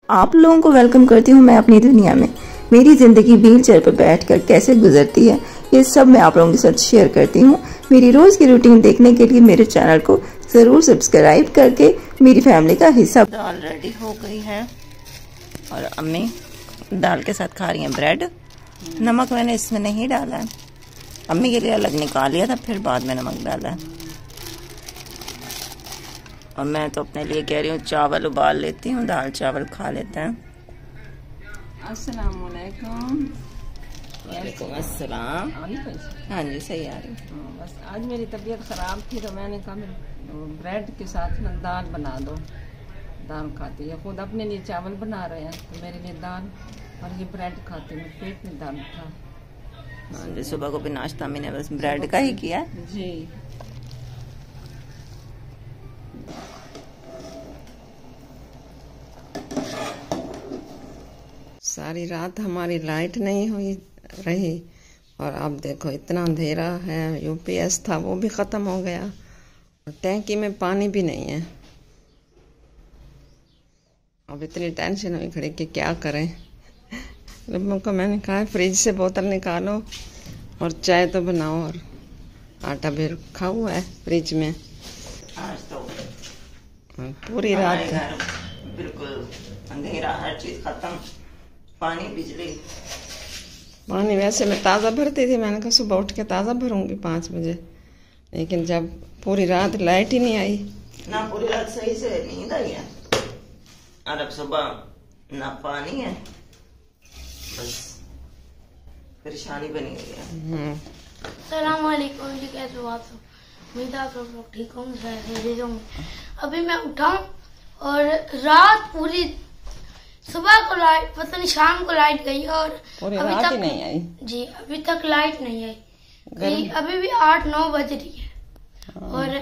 आप लोगों को वेलकम करती हूँ मैं अपनी दुनिया में। मेरी ज़िंदगी व्हील चेयर पर बैठकर कैसे गुजरती है ये सब मैं आप लोगों के साथ शेयर करती हूँ। मेरी रोज़ की रूटीन देखने के लिए मेरे चैनल को ज़रूर सब्सक्राइब करके मेरी फैमिली का हिस्सा। दाल रेडी हो गई है और अम्मी दाल के साथ खा रही हैं ब्रेड। नमक मैंने इसमें नहीं डाला है, अम्मी के लिए अलग निकाल लिया था, फिर बाद में नमक डाला है। और मैं तो अपने लिए कह रही हूँ चावल उबाल लेती हूँ, दाल चावल खा लेते हैं। अस्सलामुअलैकुम। वालेकुम अस्सलाम। हाँ जी सही आ रही। बस आज मेरी तबीयत ख़राब थी तो मैंने कहा ब्रेड के साथ ना दाल बना दो। दाल खाती है, खुद अपने लिए चावल बना रहे हैं तो मेरे लिए दाल और ये ब्रेड खाते हैं। पेट में दर्द था। हाँ जी, सुबह को भी नाश्ता मैंने बस ब्रेड का ही किया जी। सारी रात हमारी लाइट नहीं हुई रही और अब देखो इतना अंधेरा है। यूपीएस था वो भी ख़त्म हो गया और टैंकी में पानी भी नहीं है। अब इतनी टेंशन हुई खड़ी कि क्या करें। लोगों को मैंने कहा फ्रिज से बोतल निकालो और चाय तो बनाओ, और आटा भी रखा हुआ है फ्रिज में। आज तो पूरी रात बिल्कुल अंधेरा, हर चीज खत्म, पानी बिजली। पानी वैसे मैं ताज़ा भरती थी, मैंने कहा सुबह उठ के ताज़ा भरूंगी 5 बजे, लेकिन जब पूरी रात लाइट ही नहीं आई ना, पूरी रात सही से नींद आई है और अब सुबह ना पानी है, बस परेशानी बनी हुई है। अस्सलाम वालेकुम जी, कैसे हो आप सब? उम्मीद है आप सब लोग ठीक होंगे। अभी मैं उठा और रात पूरी, सुबह को लाइट, पता नहीं शाम को लाइट गई और अभी तक ही नहीं आई। जी अभी तक लाइट नहीं आई। अभी भी 8-9 बज रही है और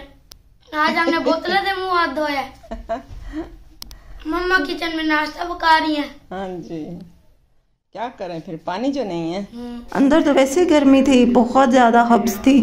आज हमने बोतलें से मुंह हाथ धोया। मम्मा किचन में नाश्ता पका रही हैं। हाँ जी, क्या करें फिर, पानी जो नहीं है। अंदर तो वैसे गर्मी थी, बहुत ज़्यादा हब्स थी।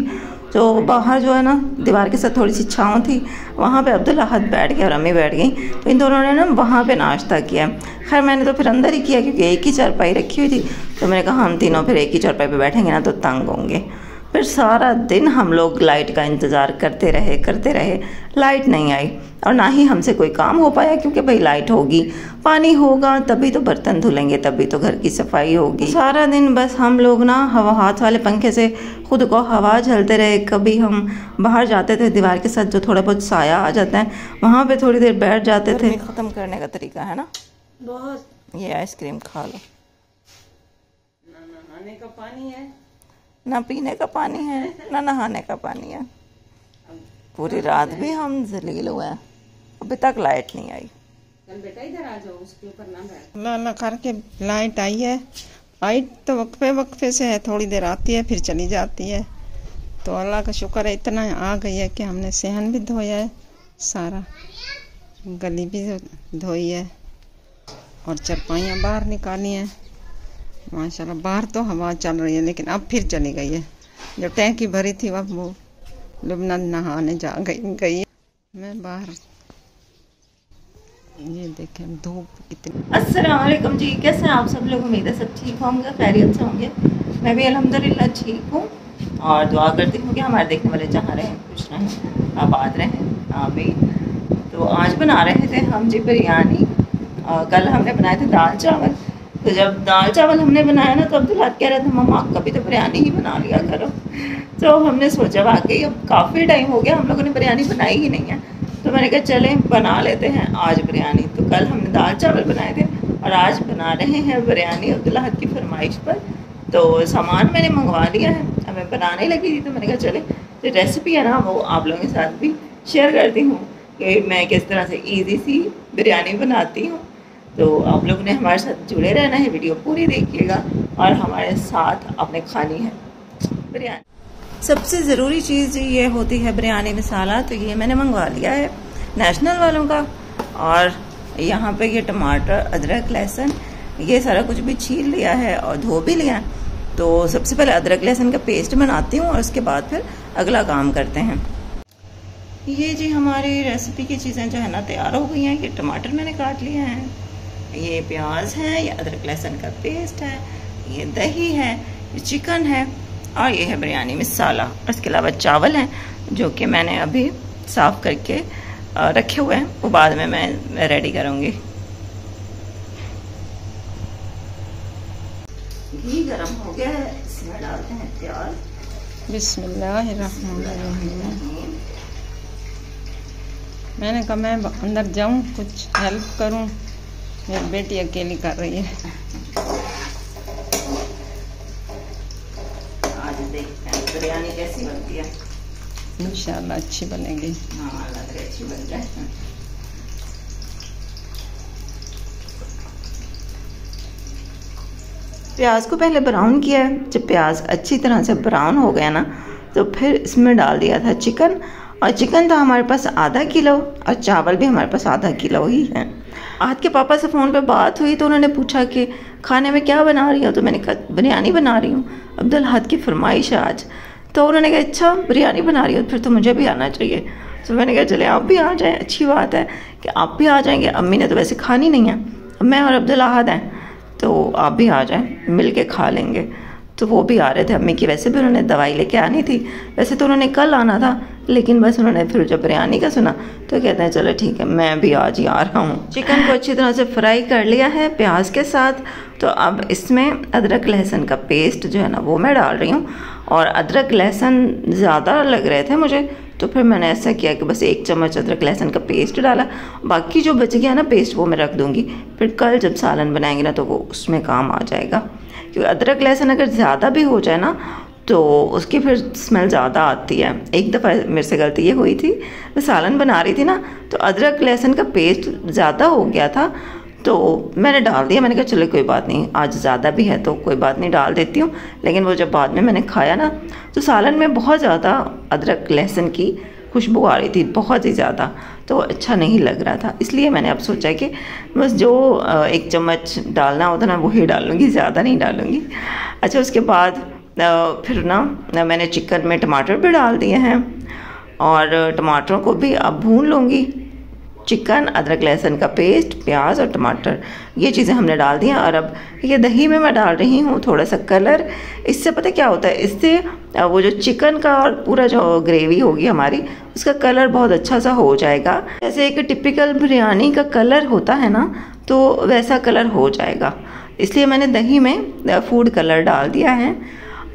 जो बाहर जो है ना दीवार के साथ थोड़ी सी छाँव थी, वहाँ पे अब्दुल्ला हद बैठ गया और अम्मी बैठ गई, तो इन दोनों ने ना वहाँ पे नाश्ता किया। खैर मैंने तो फिर अंदर ही किया क्योंकि एक ही चारपाई रखी हुई थी, तो मैंने कहा हम तीनों फिर एक ही चारपाई पे बैठेंगे ना तो तंग होंगे। फिर सारा दिन हम लोग लाइट का इंतज़ार करते रहे, लाइट नहीं आई और ना ही हमसे कोई काम हो पाया, क्योंकि भाई लाइट होगी, पानी होगा तभी तो बर्तन धुलेंगे, तभी तो घर की सफाई होगी। सारा दिन बस हम लोग ना हवा हाथ वाले पंखे से खुद को हवा झलते रहे। कभी हम बाहर जाते थे, दीवार के साथ जो थोड़ा बहुत साया आ जाता है वहाँ पे थोड़ी देर बैठ जाते थे। ख़त्म करने का तरीका है ना बहुत। ये आइसक्रीम खा लो, ना नहाने का पानी है, ना पीने का पानी है, ना नहाने का पानी है। पूरी रात भी हम जलील हुए हैं, अभी तक लाइट नहीं आई। बेटा इधर आ जाओ, उसके ऊपर ना बैठ। अल्लाह करके लाइट आई है। लाइट तो वक्फे से है, थोड़ी देर आती है फिर चली जाती है, तो अल्लाह का शुक्र है इतना आ गई है कि हमने सहन भी धोया है, सारा गली भी धोई है और चारपाइयाँ बाहर निकाली हैं। माशाल्लाह बाहर तो हवा चल रही है, लेकिन अब फिर चली गई है। जो टैंकी भरी थी अब वो लुबना नहाने जा गई। मैं बाहर, ये देखें धूप कितनी। अस्सलाम वालेकुम जी, कैसे हैं आप सब लोग? उम्मीद है सब ठीक होंगे, खैरियत से होंगे। मैं भी अल्हम्दुलिल्लाह ठीक हूँ और दुआ करती हूँ कि हमारे देखने वाले जहाँ रहें, खुश रहें, आबाद रहें, आमीन। तो आज बना रहे थे हम जी बिरयानी। कल हमने बनाए थे दाल चावल। तो जब दाल चावल हमने बनाया ना तो अब्दुल्ला कह रहे थे मम्मा कभी तो बिरयानी ही बना लिया करो। तो हमने सोचा वाकई अब काफ़ी टाइम हो गया हम लोगों ने बिरयानी बनाई ही नहीं है, तो मैंने कहा चलें बना लेते हैं आज बिरयानी। तो कल हमने दाल चावल बनाए थे और आज बना रहे हैं बिरयानी अब्दुल्ला हद की फरमाइश पर। तो सामान मैंने मंगवा लिया है, अब मैं बनाने लगी थी, तो मैंने कहा चले जो रेसिपी है ना वो आप लोगों के साथ भी शेयर करती हूँ कि मैं किस तरह से ईजी सी बिरयानी बनाती हूँ। तो आप लोगों ने हमारे साथ जुड़े रहना है, वीडियो पूरी देखिएगा और हमारे साथ आपने खानी है बिरयानी। सबसे ज़रूरी चीज़ ये होती है बिरयानी मसाला, तो ये मैंने मंगवा लिया है नेशनल वालों का। और यहाँ पे ये टमाटर, अदरक, लहसुन, ये सारा कुछ भी छील लिया है और धो भी लिया है। तो सबसे पहले अदरक लहसुन का पेस्ट बनाती हूँ और उसके बाद फिर अगला काम करते हैं। ये जी हमारी रेसिपी की चीज़ें जो है ना तैयार हो गई हैं। ये टमाटर मैंने काट लिए हैं, ये प्याज है, ये अदरक लहसुन का पेस्ट है, ये दही है, ये चिकन है और ये है बिरयानी मसाला। इसके अलावा चावल हैं जो कि मैंने अभी साफ़ करके रखे हुए हैं, वो बाद में मैं रेडी करूँगी। घी गरम हो गया है, इसमें डालते हैं प्याज। बिस्मिल्लाहिर्रहमानिर्रहीम। मैंने कहा मैं अंदर जाऊं, कुछ हेल्प करूं, मेरी बेटी अकेली कर रही है। आज देखते हैं बिरयानी कैसी बनती है। इंशाल्लाह अच्छी बनेगी। हाँ, लग रही अच्छी बन जाए। प्याज को पहले ब्राउन किया है। जब प्याज अच्छी तरह से ब्राउन हो गया ना, तो फिर इसमें डाल दिया था चिकन। और चिकन था हमारे पास आधा किलो और चावल भी हमारे पास आधा किलो ही है। आज के पापा से फ़ोन पे बात हुई तो उन्होंने पूछा कि खाने में क्या बना रही हो, तो मैंने कहा बिरयानी बना रही हूँ, अब्दुल हाथ की फरमाइश है आज। तो उन्होंने कहा अच्छा बिरयानी बना रही हो, फिर तो मुझे भी आना चाहिए। तो मैंने कहा चले आप भी आ जाएँ, अच्छी बात है कि आप भी आ जाएंगे। अम्मी ने तो वैसे खानी नहीं है, मैं और अब्दुल अहद हैं, तो आप भी आ जाएं, मिल के खा लेंगे। तो वो भी आ रहे थे अम्मी की, वैसे भी उन्होंने दवाई लेके आनी थी। वैसे तो उन्होंने कल आना था, लेकिन बस उन्होंने फिर जब बिरयानी का सुना तो कहते हैं चलो ठीक है मैं भी आज ही आ रहा हूँ। चिकन को अच्छी तरह से फ्राई कर लिया है प्याज के साथ। तो अब इसमें अदरक लहसुन का पेस्ट जो है ना वो मैं डाल रही हूँ। और अदरक लहसुन ज़्यादा लग रहे थे मुझे, तो फिर मैंने ऐसा किया कि बस 1 चम्मच अदरक लहसुन का पेस्ट डाला। बाकी जो बच गया ना पेस्ट वो मैं रख दूँगी, फिर कल जब सालन बनाएंगे ना तो वो उसमें काम आ जाएगा। क्योंकि अदरक लहसुन अगर ज़्यादा भी हो जाए ना तो उसकी फिर स्मेल ज़्यादा आती है। एक दफ़ा मेरे से गलती ये हुई थी, मैं सालन बना रही थी ना तो अदरक लहसुन का पेस्ट ज़्यादा हो गया था, तो मैंने डाल दिया। मैंने कहा चलो कोई बात नहीं, आज ज़्यादा भी है तो कोई बात नहीं, डाल देती हूँ। लेकिन वो जब बाद में मैंने खाया ना तो सालन में बहुत ज़्यादा अदरक लहसुन की खुशबू आ रही थी, बहुत ही ज़्यादा, तो अच्छा नहीं लग रहा था। इसलिए मैंने अब सोचा कि बस जो 1 चम्मच डालना होता ना वही डालूँगी, ज़्यादा नहीं डालूँगी। अच्छा, उसके बाद फिर ना मैंने चिकन में टमाटर भी डाल दिए हैं और टमाटरों को भी अब भून लूँगी। चिकन, अदरक लहसुन का पेस्ट, प्याज और टमाटर, ये चीज़ें हमने डाल दी हैं। और अब ये दही में मैं डाल रही हूँ थोड़ा सा कलर। इससे पता क्या होता है, इससे वो जो चिकन का और पूरा जो ग्रेवी होगी हमारी, उसका कलर बहुत अच्छा सा हो जाएगा। जैसे एक टिपिकल बिरयानी का कलर होता है ना, तो वैसा कलर हो जाएगा। इसलिए मैंने दही में फूड कलर डाल दिया है।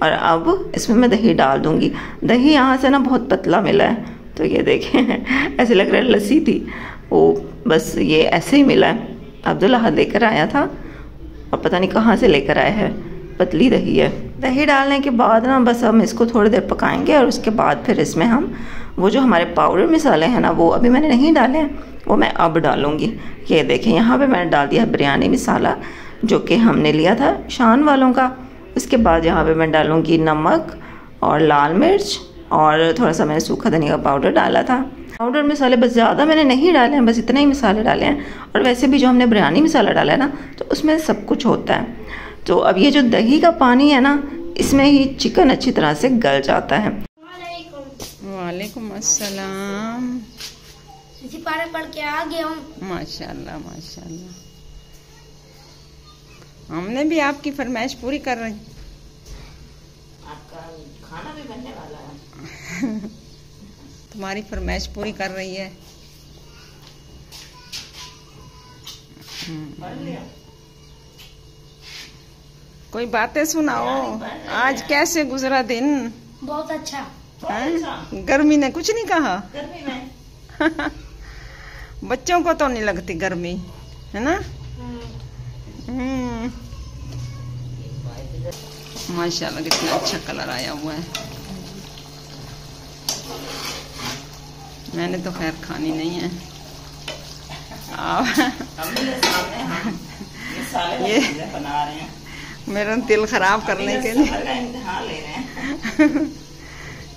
और अब इसमें मैं दही डाल दूँगी। दही यहाँ से ना बहुत पतला मिला है, तो ये देखें ऐसे लग रहा है लस्सी थी, वो बस ये ऐसे ही मिला है। अब्दुल्ला हाथ लेकर आया था और पता नहीं कहाँ से लेकर आया है, पतली दही है। दही डालने के बाद ना बस हम इसको थोड़ी देर पकाएंगे और उसके बाद फिर इसमें हम वो जो हमारे पाउडर मसाले हैं ना, वो अभी मैंने नहीं डाले हैं, वो मैं अब डालूँगी। ये देखें यहाँ पे मैंने डाल दिया बिरयानी मसाला जो कि हमने लिया था शान वालों का। उसके बाद यहाँ पे मैं डालूँगी नमक और लाल मिर्च और थोड़ा सा मैंने सूखा धनिया का पाउडर डाला था। पाउडर मसाले बस ज़्यादा मैंने नहीं डाले हैं, बस इतने ही मसाले डाले हैं। और वैसे भी जो हमने बिरयानी मसाला डाला है ना, तो उसमें सब कुछ होता है। तो अब ये जो दही का पानी है ना, इसमें ही चिकन अच्छी तरह से गल जाता है। वालेकुम अस्सलाम। सिपारे पढ़ के आ गया हूँ। माशाल्लाह माशाल्लाह। हमने भी आपकी फरमाइश पूरी कर रहे हैं। आपका खाना भी बनने वाला है। तुम्हारी फरमाइश पूरी कर रही है। पढ़ लिया? कोई बातें सुनाओ, आज कैसे गुजरा दिन? बहुत अच्छा। गर्मी ने कुछ नहीं कहा? गर्मी में बच्चों को तो नहीं लगती गर्मी, है ना? माशाल्लाह कितना अच्छा कलर आया हुआ है। मैंने तो खैर खानी नहीं है। ये बना रहे हैं मेरा दिल खराब करने के लिए।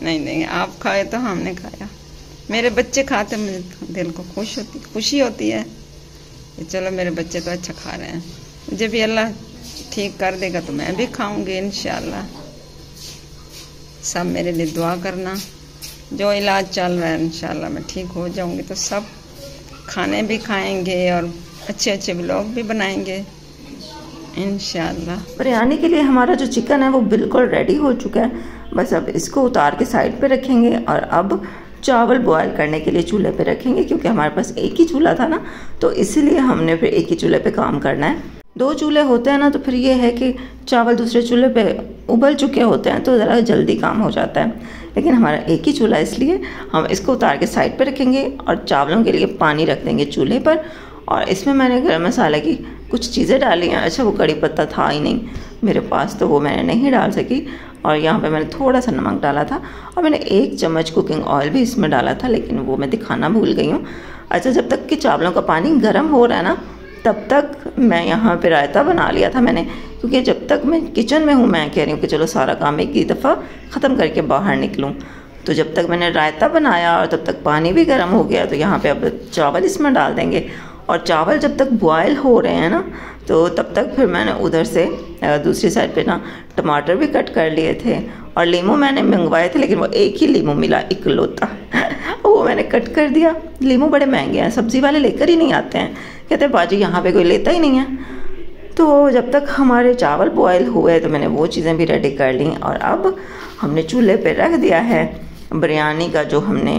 नहीं नहीं, आप खाए तो हमने खाया। मेरे बच्चे खाते, मुझे दिल को खुशी होती है कि चलो मेरे बच्चे तो अच्छा खा रहे हैं। मुझे भी अल्लाह ठीक कर देगा तो मैं भी खाऊंगी इंशाल्लाह। सब मेरे लिए दुआ करना। जो इलाज चल रहा है इंशाल्लाह मैं ठीक हो जाऊंगी तो सब खाने भी खाएंगे और अच्छे अच्छे ब्लॉग भी बनाएंगे इंशाल्लाह। बिरयानी के लिए हमारा जो चिकन है वो बिल्कुल रेडी हो चुका है। बस अब इसको उतार के साइड पे रखेंगे और अब चावल बॉयल करने के लिए चूल्हे पे रखेंगे, क्योंकि हमारे पास एक ही चूल्हा था ना, तो इसीलिए हमने फिर एक ही चूल्हे पे काम करना है। 2 चूल्हे होते हैं ना तो फिर ये है कि चावल दूसरे चूल्हे पे उबल चुके होते हैं तो ज़रा जल्दी काम हो जाता है, लेकिन हमारा एक ही चूल्हा, इसलिए हम इसको उतार के साइड पे रखेंगे और चावलों के लिए पानी रख देंगे चूल्हे पर। और इसमें मैंने गरम मसाला की कुछ चीज़ें डाली हैं। अच्छा, वो कड़ी पत्ता था ही नहीं मेरे पास तो वो मैंने नहीं डाल सकी, और यहाँ पे मैंने थोड़ा सा नमक डाला था और मैंने 1 चम्मच कुकिंग ऑयल भी इसमें डाला था, लेकिन वो मैं दिखाना भूल गई हूँ। अच्छा, जब तक कि चावलों का पानी गर्म हो रहा है ना तब तक मैं यहाँ पे रायता बना लिया था मैंने, क्योंकि जब तक मैं किचन में हूँ मैं कह रही हूँ कि चलो सारा काम एक ही दफ़ा ख़त्म करके बाहर निकलूँ। तो जब तक मैंने रायता बनाया और तब तक पानी भी गर्म हो गया, तो यहाँ पे अब चावल इसमें डाल देंगे। और चावल जब तक बॉयल हो रहे हैं ना तो तब तक फिर मैंने उधर से दूसरी साइड पे ना टमाटर भी कट कर लिए थे और लीमू मैंने मंगवाए थे, लेकिन वो एक ही लीमू मिला इकलौता वो मैंने कट कर दिया। लीमू बड़े महंगे हैं, सब्ज़ी वाले लेकर ही नहीं आते हैं, कहते हैं बाजी यहाँ पे कोई लेता ही नहीं है। तो जब तक हमारे चावल बॉयल हुए तो मैंने वो चीज़ें भी रेडी कर ली और अब हमने चूल्हे पे रख दिया है बिरयानी का जो हमने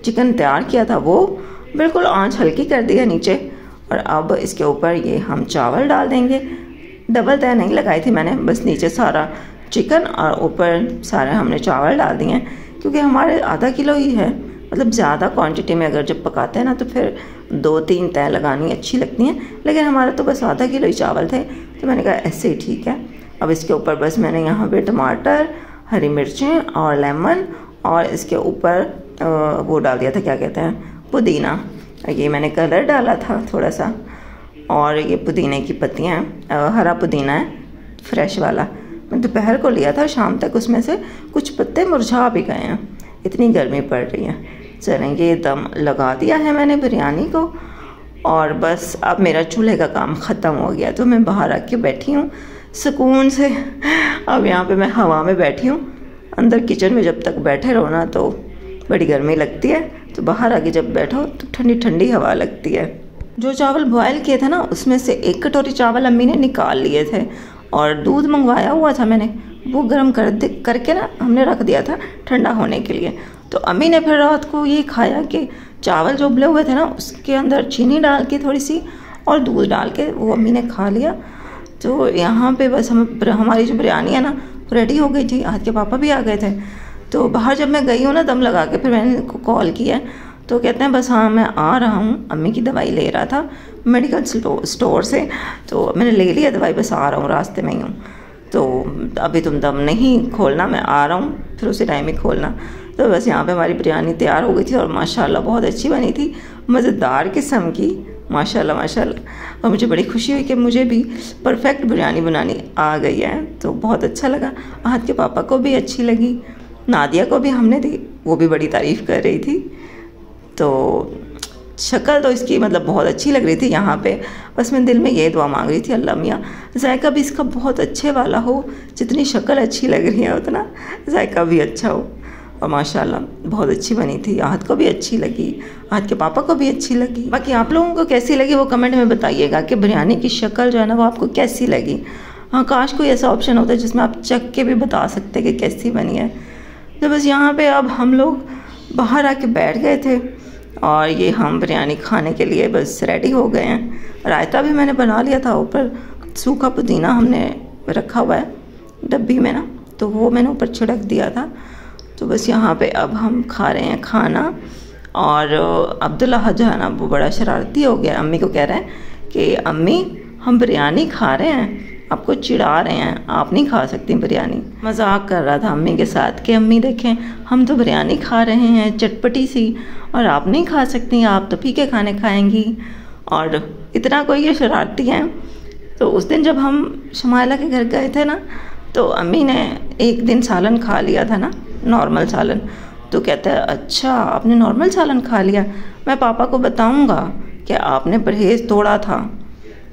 चिकन तैयार किया था, वो बिल्कुल आंच हल्की कर दी है नीचे। और अब इसके ऊपर ये हम चावल डाल देंगे। डबल तय नहीं लगाई थी मैंने, बस नीचे सारा चिकन और ऊपर सारे हमने चावल डाल दिए हैं, क्योंकि हमारे आधा किलो ही है। मतलब ज़्यादा क्वांटिटी में अगर जब पकाते हैं ना तो फिर 2-3 तय लगानी अच्छी लगती हैं, लेकिन हमारा तो बस आधा किलो ही चावल थे तो मैंने कहा ऐसे ही ठीक है। अब इसके ऊपर बस मैंने यहाँ पे टमाटर, हरी मिर्चें और लेमन और इसके ऊपर वो डाल दिया था, क्या कहते हैं, पुदीना। ये मैंने कलर डाला था थोड़ा सा, और ये पुदीने की पत्तियाँ, हरा पुदीना है फ्रेश वाला। मैं दोपहर को लिया था, शाम तक उसमें से कुछ पत्ते मुरझा भी गए हैं, इतनी गर्मी पड़ रही है। चलें, ये दम लगा दिया है मैंने बिरयानी को और बस अब मेरा चूल्हे का काम ख़त्म हो गया। तो मैं बाहर आके बैठी हूँ सुकून से। अब यहाँ पे मैं हवा में बैठी हूँ। अंदर किचन में जब तक बैठे रहो ना तो बड़ी गर्मी लगती है, तो बाहर आके जब बैठो तो ठंडी ठंडी हवा लगती है। जो चावल बॉयल किए थे ना उसमें से 1 कटोरी चावल अम्मी ने निकाल लिए थे और दूध मंगवाया हुआ था मैंने, वो गर्म करके ना हमने रख दिया था ठंडा होने के लिए। तो अम्मी ने फिर रात को ये खाया कि चावल जो उबले हुए थे ना उसके अंदर चीनी डाल के थोड़ी सी और दूध डाल के वो अम्मी ने खा लिया। तो यहाँ पे बस हमारी जो बिरयानी है ना रेडी हो गई थी। आज के पापा भी आ गए थे। तो बाहर जब मैं गई हूँ ना दम लगा के, फिर मैंने इनको कॉल किया तो कहते हैं बस हाँ मैं आ रहा हूँ। अम्मी की दवाई ले रहा था मेडिकल स्टोर से, तो मैंने ले लिया दवाई, बस आ रहा हूँ, रास्ते में ही हूँ। तो अभी तुम दम नहीं खोलना, मैं आ रहा हूँ, फिर उसी टाइम ही खोलना। तो बस यहाँ पे हमारी बिरयानी तैयार हो गई थी और माशाल्लाह बहुत अच्छी बनी थी, मज़ेदार किस्म की, माशाल्लाह माशाल्लाह। और मुझे बड़ी खुशी हुई कि मुझे भी परफेक्ट बिरयानी बनानी आ गई है, तो बहुत अच्छा लगा। आहद के पापा को भी अच्छी लगी, नादिया को भी हमने दी, वो भी बड़ी तारीफ़ कर रही थी। तो शक्ल तो इसकी मतलब बहुत अच्छी लग रही थी यहाँ पे। बस मैं दिल में ये दुआ मांग रही थी, अल्लाह मियाँ जायका भी इसका बहुत अच्छे वाला हो, जितनी शक्ल अच्छी लग रही है उतना जायका भी अच्छा हो। और माशाल्लाह बहुत अच्छी बनी थी, आहद को भी अच्छी लगी, आहद के पापा को भी अच्छी लगी। बाकी आप लोगों को कैसी लगी वो कमेंट में बताइएगा कि बिरयानी की शक्ल जो है ना वो आपको कैसी लगी। हाँ, काश कोई ऐसा ऑप्शन होता है जिसमें आप चख के भी बता सकते कि कैसी बनी है। तो बस यहाँ पे अब हम लोग बाहर आके बैठ गए थे और ये हम बिरयानी खाने के लिए बस रेडी हो गए हैं। रायता भी मैंने बना लिया था, ऊपर सूखा पुदीना हमने रखा हुआ है डब्बी में ना, तो वो मैंने ऊपर छिड़क दिया था। तो बस यहाँ पे अब हम खा रहे हैं खाना। और अब्दुल्ला जो है ना वो बड़ा शरारती हो गया, अम्मी को कह रहे हैं कि अम्मी हम बिरयानी खा रहे हैं, आपको चिढ़ा रहे हैं, आप नहीं खा सकती बिरयानी। मजाक कर रहा था अम्मी के साथ कि अम्मी देखें हम तो बिरयानी खा रहे हैं चटपटी सी और आप नहीं खा सकती, आप तो फीके खाने खाएंगी। और इतना कोई ये शरारती हैं। तो उस दिन जब हम शमाइला के घर गए थे ना तो अम्मी ने एक दिन सालन खा लिया था ना, नॉर्मल सालन। तो कहता है अच्छा आपने नॉर्मल सालन खा लिया, मैं पापा को बताऊंगा कि आपने परहेज़ तोड़ा था।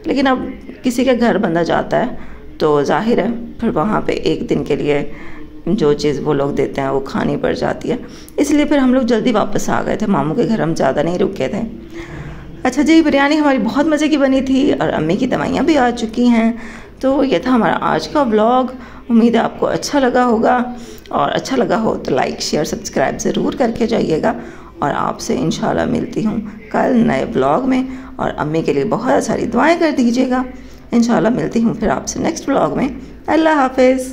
लेकिन अब किसी के घर बंदा जाता है तो जाहिर है फिर वहाँ पे एक दिन के लिए जो चीज़ वो लोग देते हैं वो खानी पड़ जाती है। इसलिए फिर हम लोग जल्दी वापस आ गए थे मामू के घर, हम ज़्यादा नहीं रुके थे। अच्छा जी, बिरयानी हमारी बहुत मज़े की बनी थी और अम्मी की दवाइयाँ भी आ चुकी हैं। तो ये था हमारा आज का व्लॉग। उम्मीद है आपको अच्छा लगा होगा, और अच्छा लगा हो तो लाइक शेयर सब्सक्राइब ज़रूर करके जाइएगा। और आपसे इंशाल्लाह मिलती हूँ कल नए व्लॉग में, और अम्मी के लिए बहुत सारी दुआएं कर दीजिएगा। इंशाल्लाह मिलती हूँ फिर आपसे नेक्स्ट व्लॉग में। अल्लाह हाफिज़।